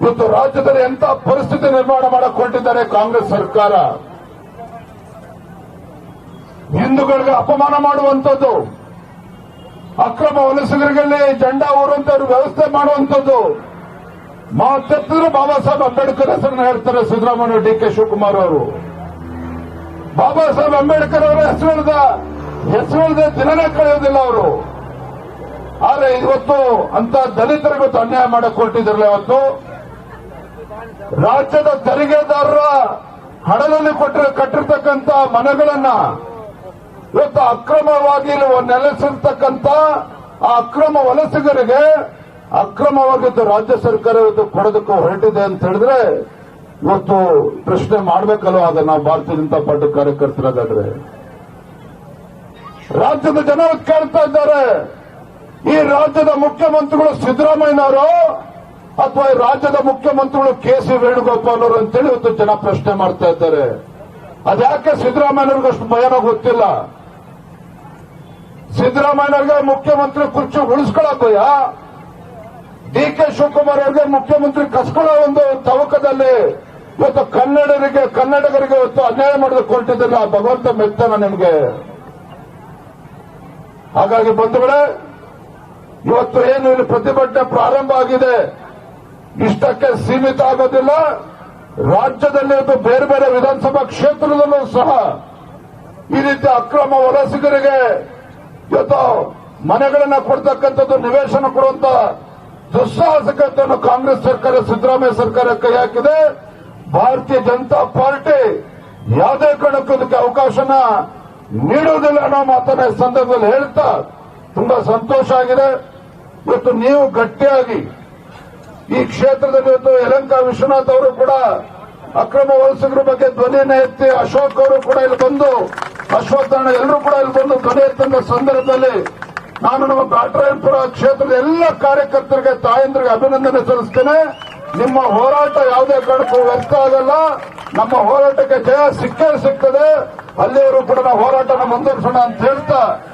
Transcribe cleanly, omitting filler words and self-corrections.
ಇವತ್ತು ರಾಜ್ಯದಲ್ಲಿ ಎಂತ ಪರಿಸ್ಥಿತಿ ನಿರ್ಮಾಣ ಮಾಡಕ್ ಹೊರಟಿದ್ದಾರೆ ಕಾಂಗ್ರೆಸ್ ಸರ್ಕಾರ. ಹಿಂದೂಗಳಿಗೆ ಅಪಮಾನ ಮಾಡುವಂಥದ್ದು, ಅಕ್ರಮ ವಲಸಿಗರಿಗೆ ಜೆಂಡಾ ಊರುವಂತ ವ್ಯವಸ್ಥೆ ಮಾಡುವಂಥದ್ದು, ಮಾತೆತ್ತಿದ್ರು ಬಾಬಾ ಸಾಹೇಬ್ ಅಂಬೇಡ್ಕರ್ ಹೆಸರನ್ನ ಹೇಳ್ತಾರೆ ಸಿದ್ದರಾಮಯ್ಯ, ಡಿ.ಕೆ. ಶಿವಕುಮಾರ್ ಅವರು. ಬಾಬಾ ಸಾಹೇಬ್ ಅಂಬೇಡ್ಕರ್ ಅವರ ಹೆಸರಿಲ್ಲದೆ ದಿನನೇ ಕಳೆಯೋದಿಲ್ಲ ಅವರು. ಆದ್ರೆ ಇವತ್ತು ಅಂತ ದಲಿತರಿಗೆ ಇವತ್ತು ಅನ್ಯಾಯ ಮಾಡಕ್ ಹೊರಟಿದ್ರಲ್ಲ. ಇವತ್ತು ರಾಜ್ಯದ ತೆರಿಗೆದಾರರ ಹಣದಲ್ಲಿ ಕಟ್ಟಿರ್ತಕ್ಕಂಥ ಮನೆಗಳನ್ನ ಇವತ್ತು ಅಕ್ರಮವಾಗಿ ನೆಲೆಸಿರ್ತಕ್ಕಂಥ ಆ ಅಕ್ರಮ ವಲಸಿಗರಿಗೆ ಅಕ್ರಮವಾಗಿದ್ದು ರಾಜ್ಯ ಸರ್ಕಾರ ಇವತ್ತು ಕೊಡೋದಕ್ಕೆ ಹೊರಟಿದೆ ಅಂತ ಹೇಳಿದ್ರೆ ಇವತ್ತು ಪ್ರಶ್ನೆ ಮಾಡಬೇಕಲ್ವ. ಆಗ ನಾವು ಭಾರತೀಯ ಜನತಾ ಪಾರ್ಟಿ ಕಾರ್ಯಕರ್ತರಾದ್ರೆ ರಾಜ್ಯದ ಜನ ಕೇಳ್ತಾ ಇದ್ದಾರೆ, ಈ ರಾಜ್ಯದ ಮುಖ್ಯಮಂತ್ರಿಗಳು ಸಿದ್ದರಾಮಯ್ಯನವರು ಅಥವಾ ಈ ರಾಜ್ಯದ ಮುಖ್ಯಮಂತ್ರಿಗಳು ಕೆ.ಸಿ. ವೇಣುಗೋಪಾಲ್ ಅವರು ಅಂತೇಳಿ ಇವತ್ತು ಜನ ಪ್ರಶ್ನೆ ಮಾಡ್ತಾ ಇದ್ದಾರೆ. ಅದ್ಯಾಕೆ ಸಿದ್ದರಾಮಯ್ಯನವ್ರಿಗೆ ಅಷ್ಟು ಭಯನೋ ಗೊತ್ತಿಲ್ಲ. ಸಿದ್ದರಾಮಯ್ಯನವ್ರಿಗೆ ಮುಖ್ಯಮಂತ್ರಿ ಕುರ್ಚಿ ಉಳಿಸ್ಕೊಳ್ಳೋಕಯ್ಯ, ಡಿ.ಕೆ. ಶಿವಕುಮಾರ್ ಅವರಿಗೆ ಮುಖ್ಯಮಂತ್ರಿ ಕಸ್ಕೊಳ್ಳೋ ಒಂದು ತವಕದಲ್ಲಿ ಇವತ್ತು ಕನ್ನಡಿಗರಿಗೆ ಇವತ್ತು ಅನ್ಯಾಯ ಮಾಡೋದಕ್ಕೆ ಹೊರಟಿದ್ದಿಲ್ಲ. ಭಗವಂತ ಮೆತ್ತನ ನಿಮಗೆ. ಹಾಗಾಗಿ ಬಂಧುಗಳೇ, ಇವತ್ತು ಏನು ಇಲ್ಲಿ ಪ್ರತಿಭಟನೆ ಪ್ರಾರಂಭ ಆಗಿದೆ, ಇಷ್ಟಕ್ಕೆ ಸೀಮಿತ ಆಗೋದಿಲ್ಲ. ರಾಜ್ಯದಲ್ಲಿ ಇವತ್ತು ಬೇರೆ ಬೇರೆ ವಿಧಾನಸಭಾ ಕ್ಷೇತ್ರದಲ್ಲೂ ಸಹ ಈ ರೀತಿ ಅಕ್ರಮ ವಲಸಿಗರಿಗೆ ಇವತ್ತು ಮನೆಗಳನ್ನ ಕೊಡ್ತಕ್ಕಂಥದ್ದು, ನಿವೇಶನ ಕೊಡುವಂತ ದುಸ್ಸಾಹಸಕತೆಯನ್ನು ಕಾಂಗ್ರೆಸ್ ಸರ್ಕಾರ, ಸಿದ್ದರಾಮಯ್ಯ ಸರ್ಕಾರ ಕೈ ಹಾಕಿದೆ. ಭಾರತೀಯ ಜನತಾ ಪಾರ್ಟಿ ಯಾವುದೇ ಕಾರಣಕ್ಕೂ ಇದಕ್ಕೆ ಅವಕಾಶನ ನೀಡುವುದಿಲ್ಲ ಅನ್ನೋ ಮಾತನ್ನ ಈ ಸಂದರ್ಭದಲ್ಲಿ ಹೇಳ್ತಾ ತುಂಬಾ ಸಂತೋಷ ಆಗಿದೆ. ಇವತ್ತು ನೀವು ಗಟ್ಟಿಯಾಗಿ ಈ ಕ್ಷೇತ್ರದಲ್ಲಿ ಇವತ್ತು ಯಲಹಂಕ ವಿಶ್ವನಾಥ್ ಅವರು ಕೂಡ ಅಕ್ರಮ ವಲಸಿಗರ ಬಗ್ಗೆ ಧ್ವನಿಯನ್ನ ಎತ್ತಿ, ಅಶೋಕ್ ಅವರು ಕೂಡ ಇಲ್ಲಿ ಬಂದು, ಅಶ್ವತ್ಥಾಣ ಎಲ್ಲರೂ ಕೂಡ ಇಲ್ಲಿ ಬಂದು ಧ್ವನಿ ಎತ್ತಂದ ಸಂದರ್ಭದಲ್ಲಿ ನಾನು ನಮ್ಮ ಬ್ಯಾಟರಾಯನಪುರ ಕ್ಷೇತ್ರದ ಎಲ್ಲ ಕಾರ್ಯಕರ್ತರಿಗೆ, ತಾಯಂದ್ರಿಗೆ ಅಭಿನಂದನೆ ಸಲ್ಲಿಸ್ತೇನೆ. ನಿಮ್ಮ ಹೋರಾಟ ಯಾವುದೇ ಕಾರಣಕ್ಕೂ ವ್ಯರ್ಥ ಆಗಲ್ಲ. ನಮ್ಮ ಹೋರಾಟಕ್ಕೆ ಜಯ ಸಿಕ್ಕೇ ಸಿಗ್ತದೆ. ಅಲ್ಲಿಯವರು ಕೂಡ ನಾವು ಹೋರಾಟನ ಮುಂದುವರಿಸೋಣ ಅಂತ ಹೇಳ್ತಾ